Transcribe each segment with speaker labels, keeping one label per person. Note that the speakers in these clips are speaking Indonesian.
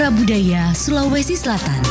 Speaker 1: Suara Budaya Sulawesi Selatan.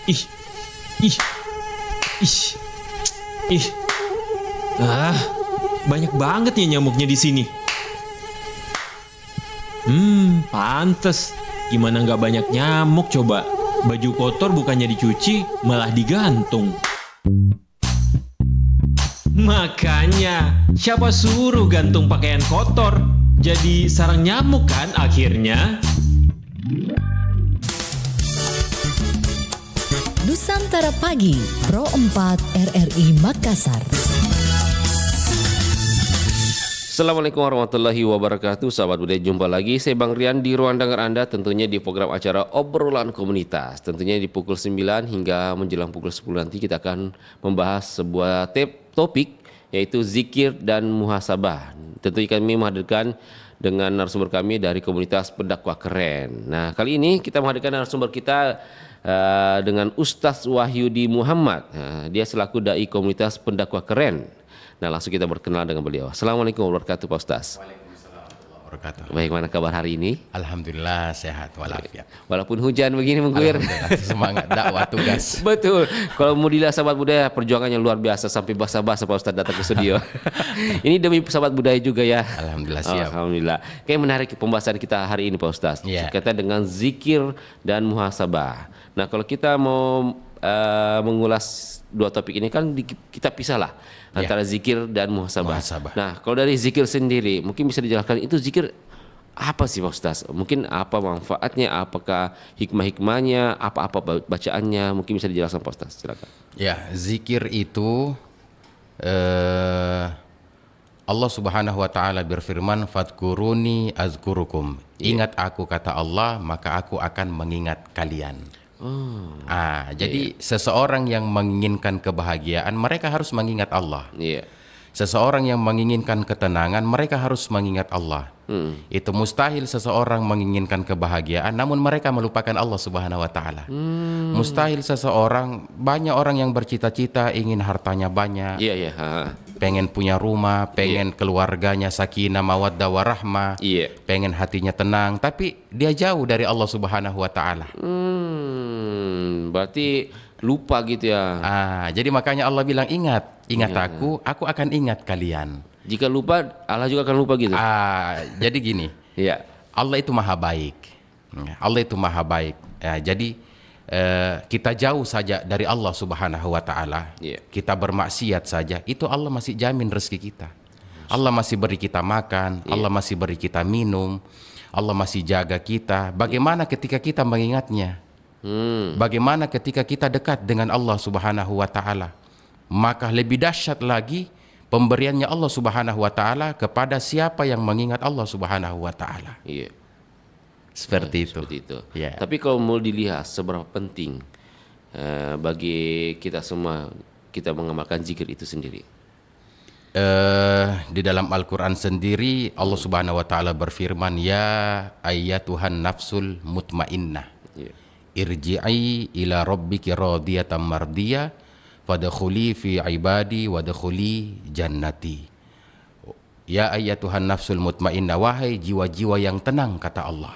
Speaker 2: Ih, ih, ih, ih. Banyak banget ya nyamuknya di sini. Pantes. Gimana nggak banyak nyamuk coba? Baju kotor bukannya dicuci, malah digantung. Makanya, siapa suruh gantung pakaian kotor? Jadi sarang nyamuk kan akhirnya?
Speaker 1: Nusantara Pagi, Pro 4 RRI Makassar.
Speaker 3: Assalamualaikum warahmatullahi wabarakatuh. Sahabat budaya, jumpa lagi saya Bang Rian di ruang dengar Anda, tentunya di program acara Obrolan Komunitas. Tentunya di pukul 9 hingga menjelang pukul 10 nanti kita akan membahas sebuah topik, yaitu zikir dan muhasabah. Tentu kami menghadirkan dengan narasumber kami dari komunitas pendakwah keren. Nah, kali ini kita menghadirkan narasumber kita dengan Ustadz Wahyudi Muhammad. Dia selaku dai komunitas pendakwah keren. Nah, langsung kita berkenal dengan beliau. Assalamualaikum warahmatullahi wabarakatuh, Pak Ustaz.
Speaker 4: Waalaikumsalam warahmatullahi wabarakatuh.
Speaker 3: Bagaimana kabar hari ini?
Speaker 4: Alhamdulillah sehat walafiat.
Speaker 3: Walaupun hujan begini mengguyur.
Speaker 4: Alhamdulillah, semangat dakwah tugas.
Speaker 3: Betul. Kalau mau dilihat sahabat budaya, perjuangannya luar biasa sampai basah-basah Pak Ustaz datang ke studio. Ini demi sahabat budaya juga ya.
Speaker 4: Alhamdulillah siap.
Speaker 3: Alhamdulillah. Kayak menarik pembahasan kita hari ini Pak Ustaz.
Speaker 4: Yeah.
Speaker 3: Berkaitan dengan zikir dan muhasabah. Nah, kalau kita mau mengulas dua topik ini kan kita pisah lah antara zikir dan muhasabah. Nah, kalau dari zikir sendiri mungkin bisa dijelaskan itu zikir apa sih Pak Ustaz? Mungkin apa manfaatnya, apakah hikmah-hikmahnya, apa-apa bacaannya, mungkin bisa dijelaskan Pak Ustaz, silakan.
Speaker 4: Ya, zikir itu Allah Subhanahu wa taala berfirman, "Fadhkuruni azkurukum." Ingat aku, kata Allah, maka aku akan mengingat kalian. Jadi seseorang yang menginginkan kebahagiaan, mereka harus mengingat Allah. Seseorang yang menginginkan ketenangan, mereka harus mengingat Allah. Itu mustahil seseorang menginginkan kebahagiaan namun mereka melupakan Allah Subhanahu wa taala. Mustahil seseorang, banyak orang yang bercita-cita ingin hartanya banyak. Pengen punya rumah, pengen keluarganya sakinah mawaddah warahmah, pengen hatinya tenang, tapi dia jauh dari Allah Subhanahu wa taala.
Speaker 3: Berarti lupa gitu ya.
Speaker 4: Jadi makanya Allah bilang ingat aku akan ingat kalian.
Speaker 3: Jika lupa, Allah juga akan lupa gitu.
Speaker 4: Jadi gini, Allah itu maha baik. Allah itu maha baik. Jadi kita jauh saja dari Allah Subhanahu wa taala, kita bermaksiat saja, itu Allah masih jamin rezeki kita. Allah masih beri kita makan, Allah masih beri kita minum, Allah masih jaga kita. Bagaimana ketika kita mengingatnya? Bagaimana ketika kita dekat dengan Allah Subhanahu wa taala? Maka lebih dahsyat lagi pemberiannya Allah Subhanahu wa taala kepada siapa yang mengingat Allah Subhanahu wa taala. Seperti itu.
Speaker 3: Tapi kalau mau dilihat seberapa penting bagi kita semua kita mengamalkan zikir itu sendiri.
Speaker 4: Di dalam Al-Quran sendiri Allah Subhanahu wa taala berfirman, ya ayyatuhan nafsul mutmainnah, irji'i ila rabbiki radiyatan mardiyah fadkhuli fi ibadi wadkhuli jannati. Ya ayyatuhan nafsul mutmainnah, wahai jiwa-jiwa yang tenang, kata Allah.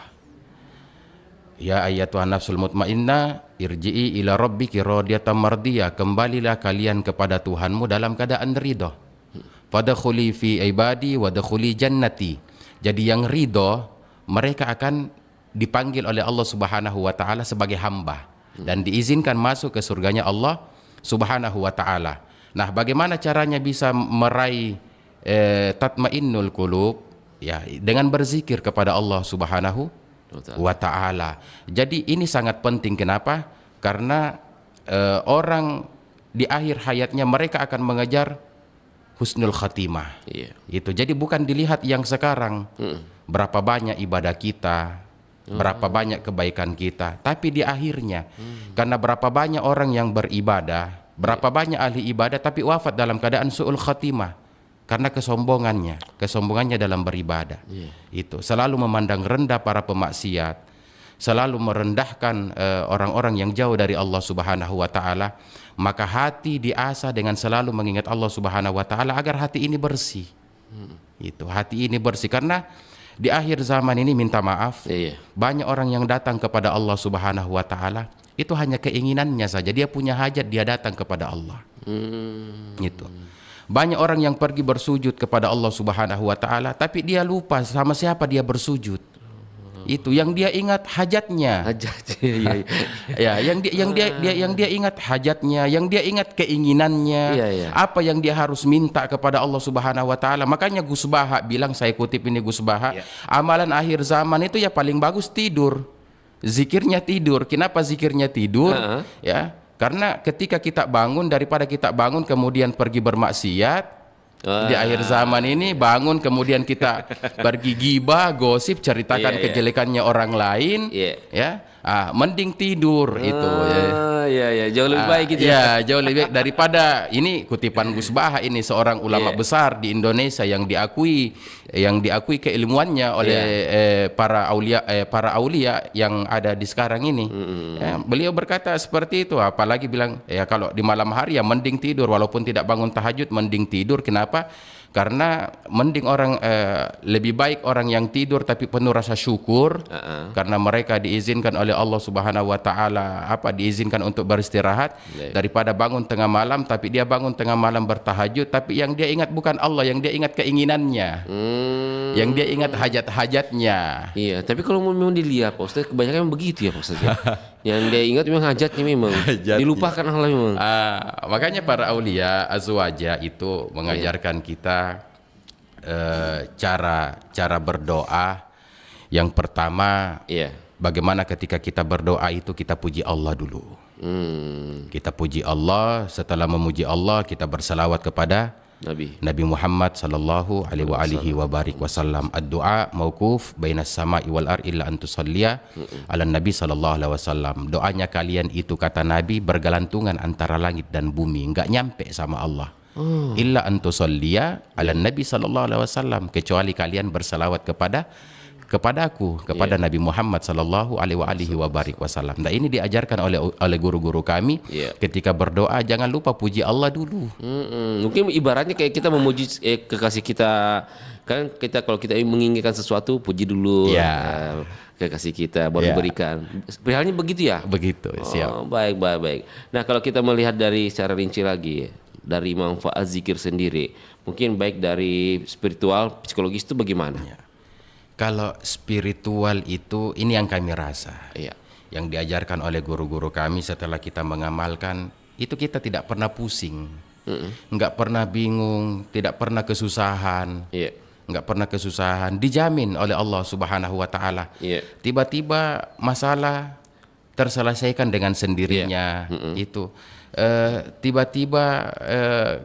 Speaker 4: Ya ayyatuhan nafsul mutmainnah, irji'i ila rabbiki radiyatan mardiyah, kembalilah kalian kepada Tuhanmu dalam keadaan ridha. Fadkhuli fi ibadi wadkhuli jannati. Jadi yang ridha, mereka akan dipanggil oleh Allah Subhanahu wa taala sebagai hamba dan diizinkan masuk ke surganya Allah Subhanahu wa taala. Nah, bagaimana caranya bisa meraih tatmainnul qulub? Ya, dengan berzikir kepada Allah Subhanahu wa taala. Jadi ini sangat penting. Kenapa? Karena orang di akhir hayatnya mereka akan mengejar husnul khatimah. Itu. Jadi bukan dilihat yang sekarang, berapa banyak ibadah kita, berapa banyak kebaikan kita, tapi di akhirnya, karena berapa banyak orang yang beribadah, berapa banyak ahli ibadah tapi wafat dalam keadaan su'ul khatimah karena kesombongannya dalam beribadah. Itu selalu memandang rendah para pemaksiat, selalu merendahkan orang-orang yang jauh dari Allah Subhanahu wa taala. Maka hati diasah dengan selalu mengingat Allah Subhanahu wa taala agar hati ini bersih. Itu, hati ini bersih karena di akhir zaman ini, minta maaf, banyak orang yang datang kepada Allah Subhanahu wa taala itu hanya keinginannya saja. Dia punya hajat, dia datang kepada Allah. Gitu. Banyak orang yang pergi bersujud kepada Allah Subhanahu wa taala, tapi dia lupa sama siapa dia bersujud. Itu yang dia ingat hajatnya.
Speaker 3: Iya.
Speaker 4: Ya, yang dia ingat hajatnya, yang dia ingat keinginannya,
Speaker 3: Iya.
Speaker 4: apa yang dia harus minta kepada Allah Subhanahu wa taala. Makanya Gus Baha bilang, saya kutip ini Gus Baha, amalan akhir zaman itu ya paling bagus tidur. Zikirnya tidur. Kenapa zikirnya tidur? Ya, karena ketika kita bangun, daripada kita bangun kemudian pergi bermaksiat, di akhir zaman ini bangun kemudian kita pergi gibah, gosip, ceritakan kejelekannya orang lain, ya, mending tidur itu.
Speaker 3: Ya, jauh lebih baik gitu
Speaker 4: ya. Jauh lebih baik daripada ini kutipan Gus Baha, ini seorang ulama besar di Indonesia yang diakui keilmuannya oleh para aulia yang ada di sekarang ini. Ya, beliau berkata seperti itu, apalagi bilang ya kalau di malam hari ya mending tidur, walaupun tidak bangun tahajud mending tidur. Kenapa? Karena mending orang lebih baik orang yang tidur tapi penuh rasa syukur, karena mereka diizinkan oleh Allah Subhanahu wa taala diizinkan untuk beristirahat, daripada bangun tengah malam tapi dia bangun tengah malam bertahajud tapi yang dia ingat bukan Allah, yang dia ingat keinginannya. Yang dia ingat hajat-hajatnya.
Speaker 3: Iya, tapi kalau memang dilihat Pak Ustaz, kebanyakan memang begitu ya Pak Ustaz. Yang dia ingat memang hajatnya memang. Dilupakan Allah memang.
Speaker 4: Makanya para aulia azwaja itu mengajarkan kita cara berdoa. Yang pertama, bagaimana ketika kita berdoa itu kita puji Allah dulu. Kita puji Allah, setelah memuji Allah kita bersalawat kepada Nabi Muhammad sallallahu alaihi wa barik wasallam. Ad-du'a mauquf bainas sama'i wal ar illa an tusalliya ala Nabi sallallahu alaihi wasallam. Doanya kalian itu, kata Nabi, bergelantungan antara langit dan bumi, enggak nyampe sama Allah. Illa an tusalliya ala Nabi sallallahu alaihi wasallam, kecuali kalian bersalawat kepadaku, kepada Nabi Muhammad sallallahu alaihi wa barik wasallam. Nah, ini diajarkan oleh guru-guru kami. Ketika berdoa jangan lupa puji Allah dulu.
Speaker 3: Mungkin ibaratnya kayak kita memuji kekasih kita, kan kita kalau kita menginginkan sesuatu puji dulu kekasih kita baru berikan. Perihalnya begitu ya?
Speaker 4: Begitu, siap.
Speaker 3: Baik. Nah, kalau kita melihat dari secara rinci lagi, dari manfaat zikir sendiri, mungkin baik dari spiritual, psikologis itu bagaimana?
Speaker 4: Kalau spiritual itu, ini yang kami rasa, yang diajarkan oleh guru-guru kami setelah kita mengamalkan, itu kita tidak pernah pusing, nggak pernah bingung, tidak pernah kesusahan, nggak pernah kesusahan, dijamin oleh Allah Subhanahu wa taala. Tiba-tiba masalah terselesaikan dengan sendirinya. Itu tiba-tiba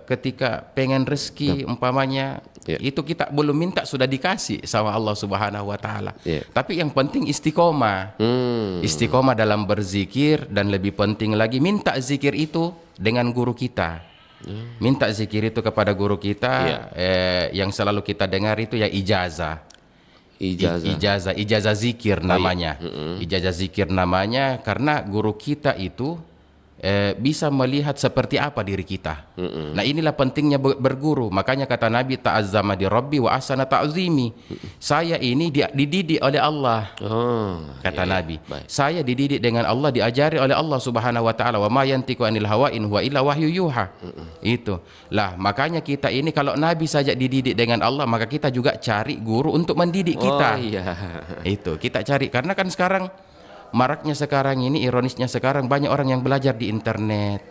Speaker 4: ketika pengen rezeki umpamanya, itu kita belum minta sudah dikasih sama Allah Subhanahu wa taala. Tapi yang penting istiqomah. Istiqomah dalam berzikir, dan lebih penting lagi minta zikir itu dengan guru kita. Minta zikir itu kepada guru kita. Yang selalu kita dengar itu ya ijazah zikir namanya. Ijazah zikir namanya karena guru kita itu bisa melihat seperti apa diri kita. Nah, inilah pentingnya berguru. Makanya kata Nabi, ta'azzama di Rabbi wa ahsana ta'zimi. Saya ini dididik oleh Allah. Kata Nabi, saya dididik dengan Allah, diajari oleh Allah Subhanahu wa taala. Wa ma yantiqu anil hawa in huwa illa wahyu yuha. Itu. Lah, makanya kita ini kalau Nabi saja dididik dengan Allah, maka kita juga cari guru untuk mendidik kita. Itu, kita cari, karena kan sekarang maraknya sekarang ini, ironisnya sekarang banyak orang yang belajar di internet,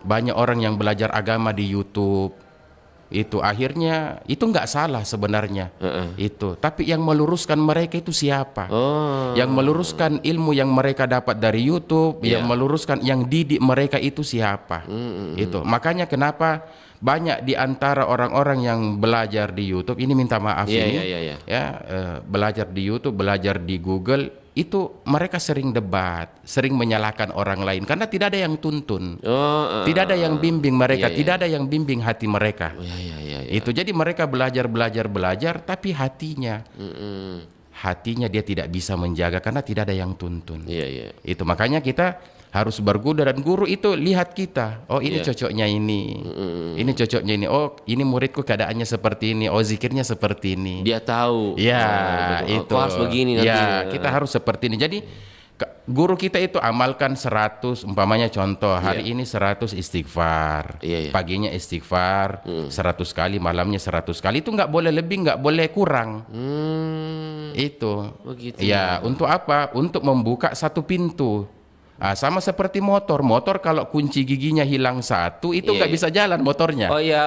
Speaker 4: banyak orang yang belajar agama di YouTube. Itu akhirnya itu nggak salah sebenarnya. Itu, tapi yang meluruskan mereka itu siapa? Yang meluruskan ilmu yang mereka dapat dari YouTube, yang meluruskan, yang didik mereka itu siapa? Itu makanya kenapa banyak di antara orang-orang yang belajar di YouTube ini, minta maaf belajar di YouTube, belajar di Google, itu mereka sering debat, sering menyalahkan orang lain karena tidak ada yang tuntun, tidak ada yang bimbing mereka, tidak ada yang bimbing hati mereka. Itu jadi mereka belajar, tapi hatinya dia tidak bisa menjaga karena tidak ada yang tuntun. Itu makanya kita harus berguru, dan guru itu lihat kita, oh ini cocoknya ini, ini cocoknya ini, oh ini muridku keadaannya seperti ini, oh zikirnya seperti ini.
Speaker 3: Dia tahu.
Speaker 4: Itu.
Speaker 3: Harus begini nanti.
Speaker 4: Kita harus seperti ini. Jadi Guru kita itu amalkan 100, umpamanya contoh hari ini 100 istighfar, paginya istighfar 100 kali, malamnya 100 kali, itu nggak boleh lebih, nggak boleh kurang. Itu
Speaker 3: Begitu.
Speaker 4: ya, untuk apa? Untuk membuka satu pintu. Sama seperti motor kalau kunci giginya hilang satu itu nggak bisa jalan motornya.
Speaker 3: Oh ya,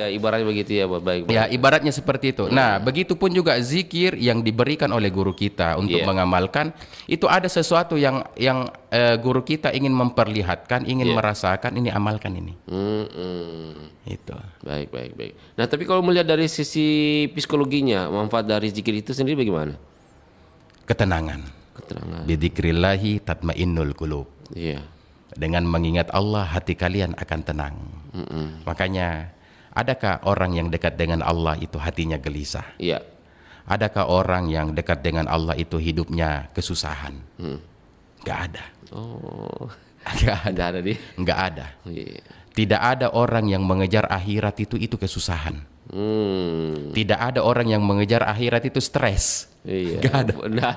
Speaker 3: ibaratnya begitu ya, baik.
Speaker 4: Ya, ibaratnya seperti itu. Nah, begitupun juga zikir yang diberikan oleh guru kita untuk mengamalkan, itu ada sesuatu yang guru kita ingin memperlihatkan, ingin merasakan, ini amalkan ini. Itu.
Speaker 3: Baik. Nah, tapi kalau melihat dari sisi psikologinya, manfaat dari zikir itu sendiri bagaimana?
Speaker 4: Ketenangan. Bidzikrillahi tatmainnul qulub.
Speaker 3: Iya.
Speaker 4: Dengan mengingat Allah, hati kalian akan tenang. Makanya, adakah orang yang dekat dengan Allah itu hatinya gelisah?
Speaker 3: Iya.
Speaker 4: Adakah orang yang dekat dengan Allah itu hidupnya kesusahan? Nggak ada.
Speaker 3: Oh.
Speaker 4: Nggak ada. Nggak ada.
Speaker 3: Iya.
Speaker 4: Tidak ada orang yang mengejar akhirat itu kesusahan. Tidak ada orang yang mengejar akhirat itu stres.
Speaker 3: Iya.
Speaker 4: Nggak ada.
Speaker 3: Benar.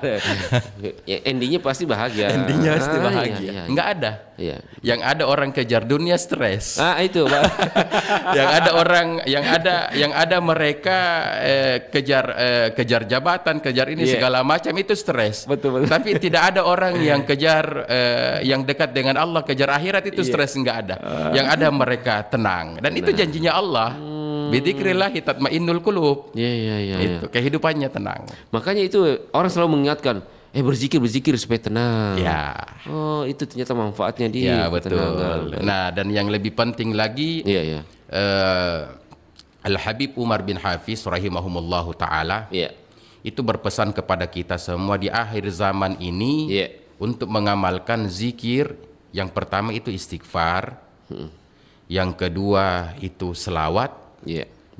Speaker 3: Ya, endingnya pasti bahagia.
Speaker 4: Endingnya pasti bahagia.
Speaker 3: Iya.
Speaker 4: Nggak ada.
Speaker 3: Iya.
Speaker 4: Yang ada orang kejar dunia stres.
Speaker 3: Itu, Pak.
Speaker 4: yang ada mereka kejar jabatan, kejar ini segala macam, itu stres.
Speaker 3: Betul.
Speaker 4: Tapi tidak ada orang yang kejar yang dekat dengan Allah, kejar akhirat itu stres, nggak ada. Yang ada mereka tenang, dan itu janjinya Allah. Bidzikrillahi tatmainnul qulub.
Speaker 3: Iya.
Speaker 4: Itu kehidupannya tenang.
Speaker 3: Makanya itu orang selalu mengingatkan, berzikir supaya tenang.
Speaker 4: Ya.
Speaker 3: Oh, itu ternyata manfaatnya di
Speaker 4: Ya, betul.
Speaker 3: ketenangan.
Speaker 4: Nah, dan yang lebih penting lagi,
Speaker 3: Iya.
Speaker 4: Al-Habib Umar bin Hafiz rahimahumullahu ta'ala itu berpesan kepada kita semua di akhir zaman ini untuk mengamalkan zikir. Yang pertama itu istighfar, yang kedua itu selawat.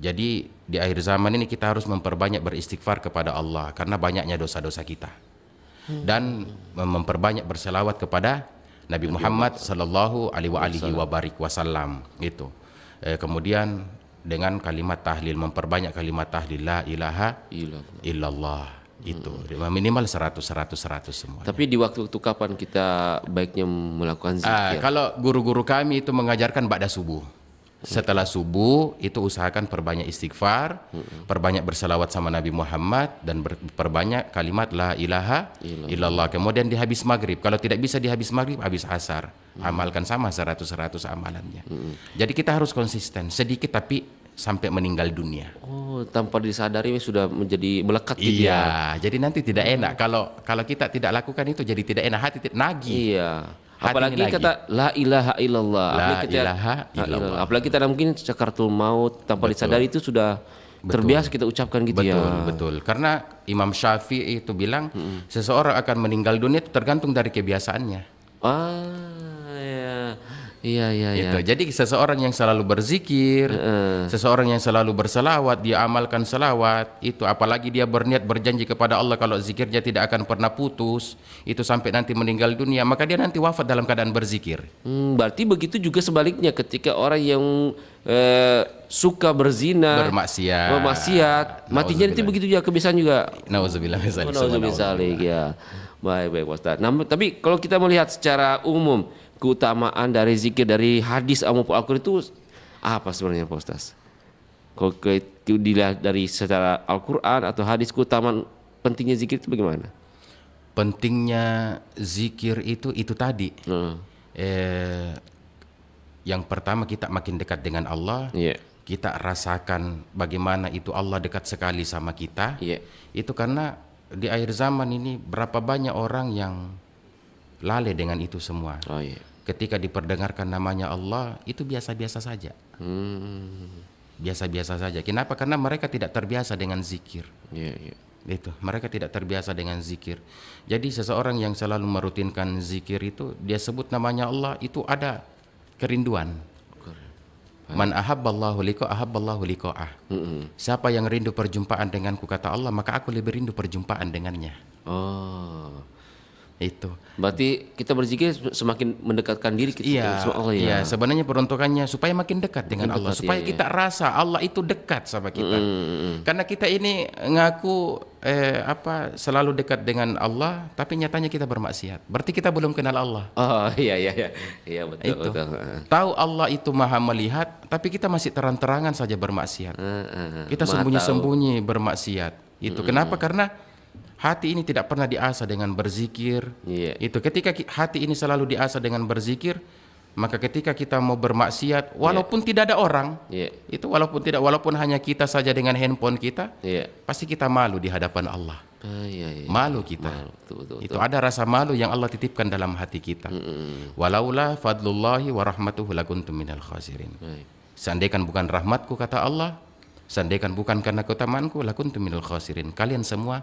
Speaker 4: Jadi di akhir zaman ini kita harus memperbanyak beristighfar kepada Allah karena banyaknya dosa-dosa kita, dan memperbanyak berselawat kepada Nabi Muhammad sallallahu alaihi wasallam itu. Kemudian dengan kalimat tahlil, memperbanyak kalimat tahlil la ilaha illallah itu minimal 100 semua.
Speaker 3: Tapi di waktu-waktu kapan kita baiknya melakukan zikir?
Speaker 4: Kalau guru-guru kami itu mengajarkan ba'da subuh. Setelah subuh itu usahakan perbanyak istighfar, perbanyak bersalawat sama Nabi Muhammad, dan perbanyak kalimat la ilaha illallah. Kemudian di habis maghrib, kalau tidak bisa di habis maghrib, habis asar, amalkan sama 100 amalannya. Jadi kita harus konsisten, sedikit tapi sampai meninggal dunia.
Speaker 3: Oh, tanpa disadari sudah menjadi melekat gitu ya.
Speaker 4: Iya, jadi nanti tidak enak kalau kita tidak lakukan itu, jadi tidak enak, hati nagih.
Speaker 3: Iya. Apalagi kata la ilaha illallah. Apalagi kita mungkin sakaratul maut, tanpa disadari itu sudah terbiasa kita ucapkan gitu ya.
Speaker 4: Betul. Karena Imam Syafi'i itu bilang seseorang akan meninggal dunia itu tergantung dari kebiasaannya.
Speaker 3: Iya.
Speaker 4: Itu. Jadi seseorang yang selalu berzikir, seseorang yang selalu berselawat, dia amalkan selawat itu, apalagi dia berniat berjanji kepada Allah kalau zikirnya tidak akan pernah putus, itu sampai nanti meninggal dunia, maka dia nanti wafat dalam keadaan berzikir.
Speaker 3: Berarti begitu juga sebaliknya, ketika orang yang suka berzina, bermaksiat, matinya nanti begitu juga kebiasaan juga.
Speaker 4: Nauzubillah
Speaker 3: ya. Baik Ustaz. Namun tapi kalau kita melihat secara umum keutamaan dari zikir dari hadis maupun Al-Quran itu apa sebenarnya Pak Ustaz? Kalau dilihat dari secara Al-Quran atau hadis, keutamaan pentingnya zikir itu bagaimana?
Speaker 4: Pentingnya zikir itu tadi. Yang pertama, kita makin dekat dengan Allah. Kita rasakan bagaimana itu Allah dekat sekali sama kita. Itu karena di akhir zaman ini berapa banyak orang yang lalai dengan itu semua. Ketika diperdengarkan namanya Allah, itu biasa-biasa saja. Biasa-biasa saja. Kenapa? Karena mereka tidak terbiasa dengan zikir. Itu, mereka tidak terbiasa dengan zikir. Jadi seseorang yang selalu merutinkan zikir itu, dia sebut namanya Allah, itu ada kerinduan. Man ahabballahu liqa ahabballahu liqa'ah. Siapa yang rindu perjumpaan denganku, kata Allah, maka aku lebih rindu perjumpaan dengannya. Itu.
Speaker 3: Berarti kita berzikir semakin mendekatkan diri kita sama Allah ya.
Speaker 4: Iya, sebenarnya peruntukannya supaya makin dekat dengan Allah,
Speaker 3: dekat,
Speaker 4: supaya
Speaker 3: iya,
Speaker 4: kita rasa Allah itu dekat sama kita. Karena kita ini ngaku selalu dekat dengan Allah, tapi nyatanya kita bermaksiat. Berarti kita belum kenal Allah.
Speaker 3: Oh iya betul
Speaker 4: Itu.
Speaker 3: betul.
Speaker 4: Tahu Allah itu maha melihat, tapi kita masih terang-terangan saja bermaksiat. Kita sembunyi-sembunyi bermaksiat. Itu kenapa? Karena hati ini tidak pernah diasah dengan berzikir. Itu ketika hati ini selalu diasah dengan berzikir, maka ketika kita mau bermaksiat, walaupun tidak ada orang, itu walaupun hanya kita saja dengan handphone kita, pasti kita malu di hadapan Allah. Malu kita.
Speaker 3: Betul.
Speaker 4: Itu ada rasa malu yang Allah titipkan dalam hati kita. Walaula fadlullahi wa rahmatuhu lakuntum minal khasirin. Seandainya bukan rahmatku, kata Allah, seandainya bukan karena keutamaanku, lakuntum minal khasirin. Kalian semua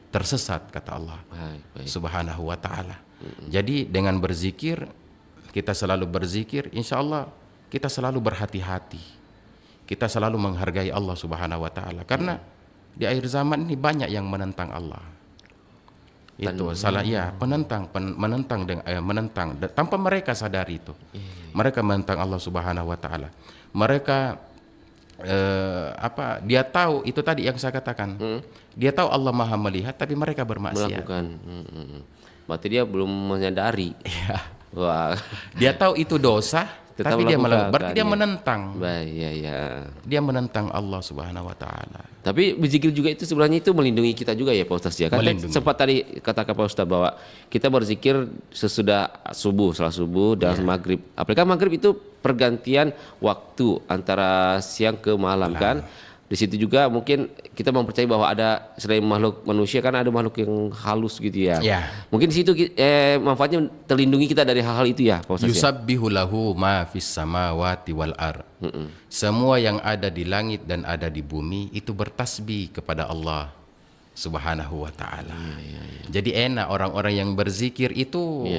Speaker 4: tersesat, kata Allah subhanahu wa ta'ala. Jadi dengan berzikir, kita selalu berzikir, insya Allah kita selalu berhati-hati, kita selalu menghargai Allah subhanahu wa ta'ala. Karena di akhir zaman ini banyak yang menentang Allah. Itu salah, menentang tanpa mereka sadari itu. Mereka menentang Allah subhanahu wa ta'ala. Mereka dia tahu, itu tadi yang saya katakan, dia tahu Allah maha melihat, tapi mereka bermaksiat.
Speaker 3: Berarti dia belum menyadari. Wah.
Speaker 4: Dia tahu itu dosa, tapi dia melakukan. Berarti dia menentang. Dia menentang Allah subhanahu wa ta'ala.
Speaker 3: Tapi berzikir juga itu sebenarnya itu melindungi kita juga ya Pak Ustaz ya. Kan sempat tadi katakan Pak Ustaz bahwa kita berzikir sesudah subuh, setelah subuh dan maghrib. Apalagi maghrib itu pergantian waktu antara siang ke malam kan. Di situ juga mungkin kita mempercayai bahwa ada selain makhluk manusia kan ada makhluk yang halus gitu ya. Mungkin di situ manfaatnya terlindungi kita dari hal-hal itu ya Pak Ustaz.
Speaker 4: Yusabbihu lahu ma fis samawati wal ar. Semua yang ada di langit dan ada di bumi itu bertasbih kepada Allah subhanahu wa ta'ala. Jadi enak orang-orang yang berzikir itu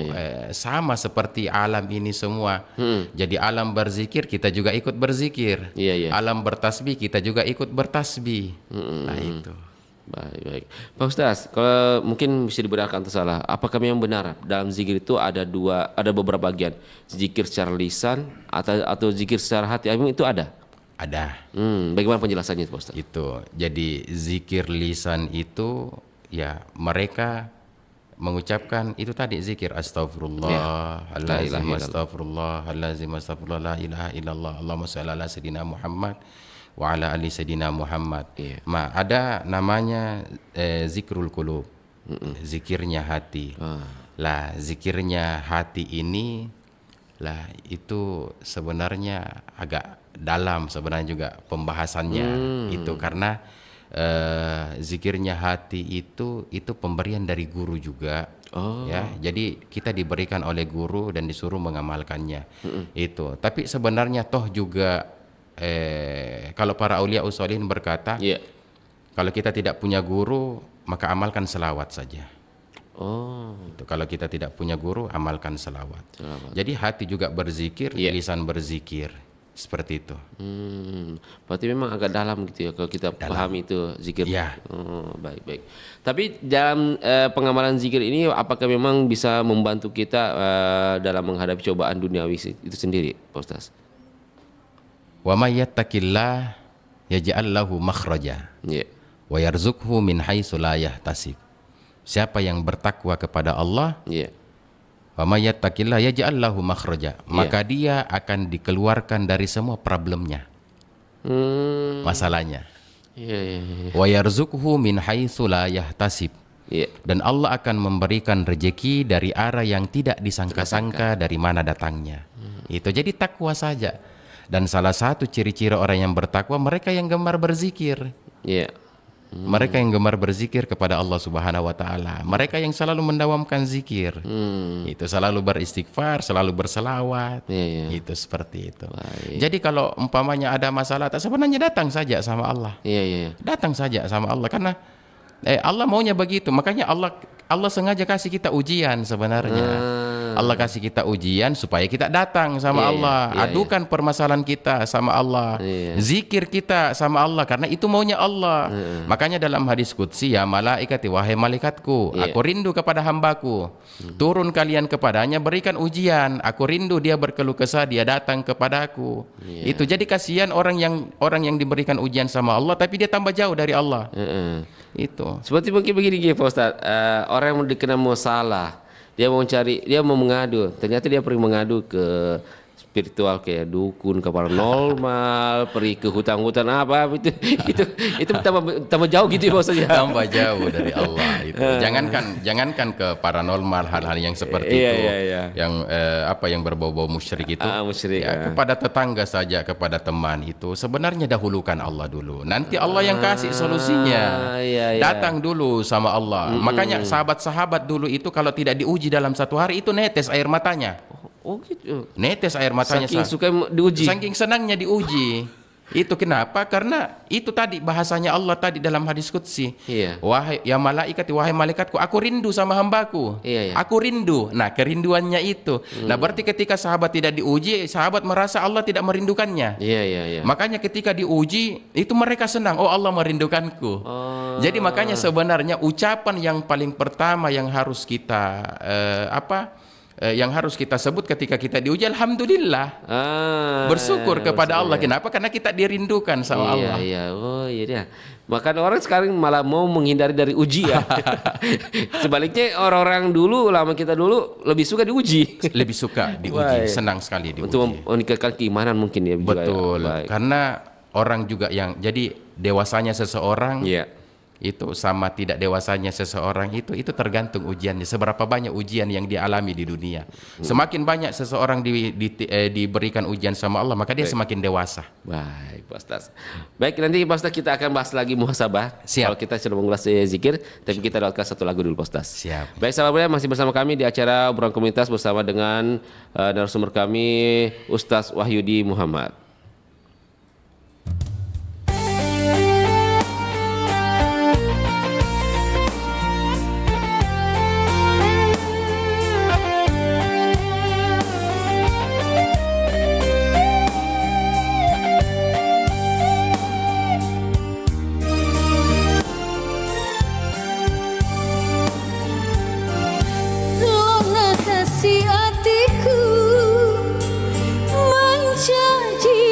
Speaker 4: sama seperti alam ini semua. Jadi alam berzikir, kita juga ikut berzikir. Alam bertasbih, kita juga ikut bertasbih. Nah itu.
Speaker 3: Baik. Pak Ustaz, kalau mungkin bisa dibenarkan atau salah, apakah memang benar dalam zikir itu ada beberapa bagian, zikir secara lisan atau zikir secara hati? Itu ada?
Speaker 4: Ada.
Speaker 3: Bagaimana penjelasannya Pak Ustaz?
Speaker 4: Itu. Jadi zikir lisan itu ya mereka mengucapkan itu tadi zikir astagfirullahalazim, astagfirullahalazim, astagfirullah, la ilaha illallah, Allahumma shalli ala sayyidina Muhammad wa ala ali sayyidina Muhammad. Ada namanya zikrul qulub. Zikirnya hati. Lah zikirnya hati ini itu sebenarnya agak dalam sebenarnya juga pembahasannya. Itu karena zikirnya hati itu pemberian dari guru juga. Ya, jadi kita diberikan oleh guru dan disuruh mengamalkannya. Itu. Tapi sebenarnya toh juga kalau para aulia usholihin berkata, kalau kita tidak punya guru maka amalkan selawat saja. Itu kalau kita tidak punya guru, amalkan selawat. Jadi hati juga berzikir, lisan berzikir, seperti itu.
Speaker 3: Berarti memang agak dalam gitu ya kalau kita pahami itu zikir. Baik. Tapi dalam pengamalan zikir ini, apakah memang bisa membantu kita dalam menghadapi cobaan duniawi itu sendiri, Pak Ustaz?
Speaker 4: Wa may yattaqillah yaj'al lahu makhraja wa yarzuqhu min haitsu la yahtasib. Siapa yang bertakwa kepada Allah, wa may yattaqillah yaj'al lahu makhraja, maka dia akan dikeluarkan dari semua problemnya, masalahnya. Wa yarzuqhu min haitsu la yahtasib. Dan Allah akan memberikan rezeki dari arah yang tidak disangka-sangka dari mana datangnya. Itu jadi takwa saja. Dan salah satu ciri-ciri orang yang bertakwa, mereka yang gemar berzikir. Mereka yang gemar berzikir kepada Allah subhanahu wa ta'ala. Mereka yang selalu mendawamkan zikir. Itu selalu beristighfar, selalu berselawat. Itu seperti itu. Jadi kalau umpamanya ada masalah, sebenarnya datang saja sama Allah. Datang saja sama Allah. Karena Allah maunya begitu. Makanya Allah sengaja kasih kita ujian sebenarnya. Allah kasih kita ujian supaya kita datang sama Allah, adukan permasalahan kita sama Allah, zikir kita sama Allah karena itu maunya Allah. Makanya dalam hadis qudsi, ya malaikati, wahai malaikatku, aku rindu kepada hambaku. Turun kalian kepadanya, berikan ujian. Aku rindu dia berkeluh kesah, dia datang kepadaku. Itu jadi kasihan orang yang diberikan ujian sama Allah tapi dia tambah jauh dari Allah. Itu.
Speaker 3: Seperti mungkin begini Pak Ustaz, orang yang dikena masalah, dia mau mengadu, ternyata dia pergi mengadu ke spiritual kayak dukun, ke paranormal, pergi ke hutan-hutan apa itu tambah jauh gitu ya maksudnya.
Speaker 4: Tambah jauh dari Allah itu. Jangankan ke paranormal, hal-hal yang seperti itu, yang berbau-bau musyrik itu.
Speaker 3: Musyrik,
Speaker 4: kepada tetangga saja, kepada teman itu sebenarnya dahulukan Allah dulu. Nanti Allah yang kasih solusinya. Datang dulu sama Allah. Makanya sahabat-sahabat dulu itu kalau tidak diuji dalam satu hari itu netes air matanya.
Speaker 3: Oh gitu.
Speaker 4: Netes air matanya.
Speaker 3: Saking suka diuji.
Speaker 4: Saking senangnya diuji. Itu kenapa? Karena itu tadi bahasanya Allah tadi dalam hadis qudsi. Wahai ya malaikati, wahai malaikatku, aku rindu sama hambaku. Aku rindu. Nah, kerinduannya itu. Nah, berarti ketika sahabat tidak diuji, sahabat merasa Allah tidak merindukannya. Makanya ketika diuji, itu mereka senang. Oh, Allah merindukanku. Jadi makanya sebenarnya ucapan yang paling pertama yang harus kita yang harus kita sebut ketika kita diuji, alhamdulillah, bersyukur kepada Allah. Kenapa? Karena kita dirindukan sama Allah.
Speaker 3: Oh iya dia. Bahkan orang sekarang malah mau menghindari dari uji ya. Sebaliknya orang-orang dulu, lama kita dulu lebih suka diuji.
Speaker 4: Lebih suka diuji, senang sekali diuji.
Speaker 3: Untuk meningkatkan keimanan mungkin ya.
Speaker 4: Betul. Karena orang juga yang jadi dewasanya seseorang. Itu sama tidak dewasanya seseorang itu tergantung ujiannya, seberapa banyak ujian yang dialami di dunia. Semakin banyak seseorang diberikan ujian sama Allah, maka dia semakin dewasa.
Speaker 3: Baik Pak Ustaz. Baik, nanti Pak Ustaz kita akan bahas lagi muhasabah. Kalau kita sudah mengulas zikir, tapi kita doakan satu lagu dulu Pak Ustaz.
Speaker 4: Siap.
Speaker 3: Baik, sahabat masih bersama kami di acara obrolan komunitas bersama dengan narasumber kami Ustaz Wahyudi Muhammad.
Speaker 5: Kasih hatiku menjanji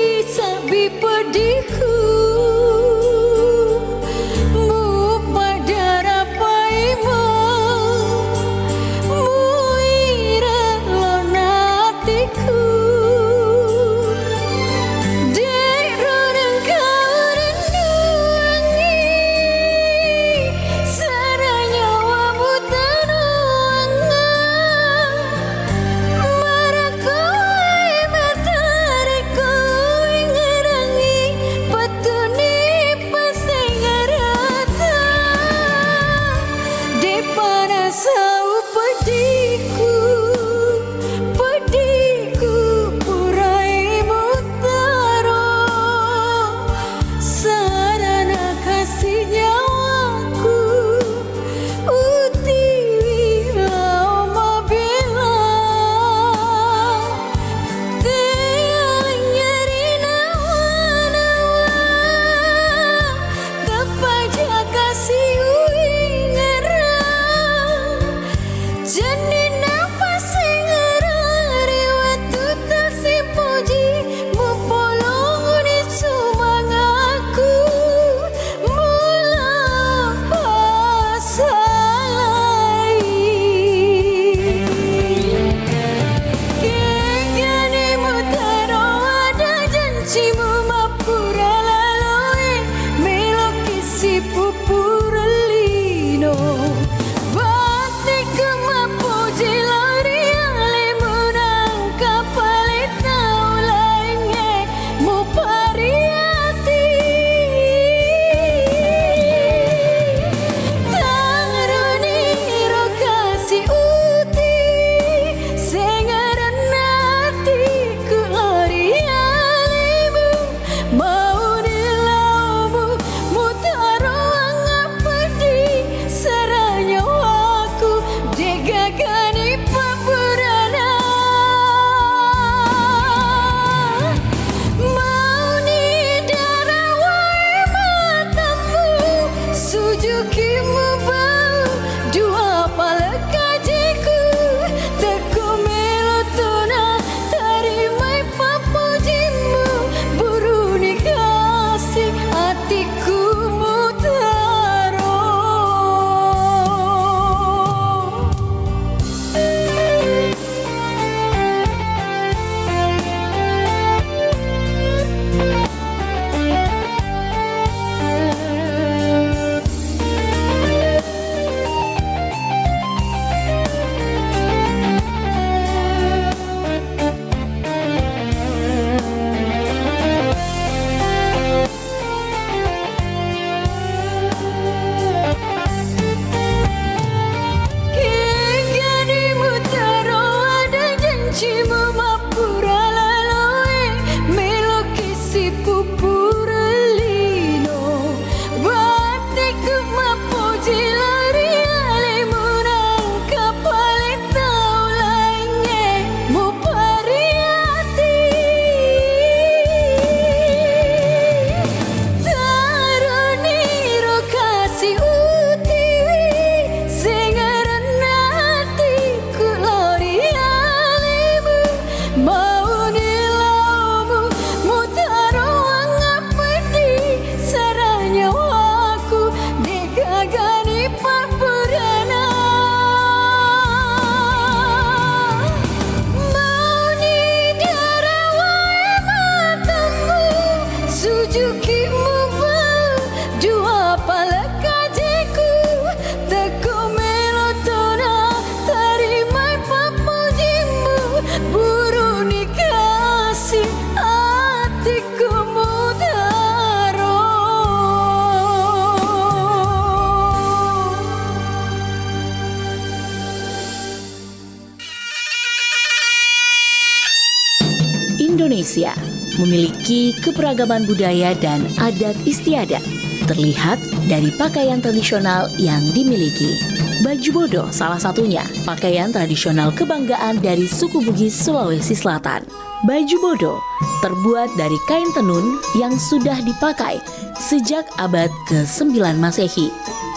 Speaker 5: Indonesia memiliki keberagaman budaya dan adat istiadat. Terlihat dari pakaian tradisional yang dimiliki. Baju bodo salah satunya, pakaian tradisional kebanggaan dari suku Bugis Sulawesi Selatan. Baju bodo terbuat dari kain tenun yang sudah dipakai sejak abad ke-9 Masehi.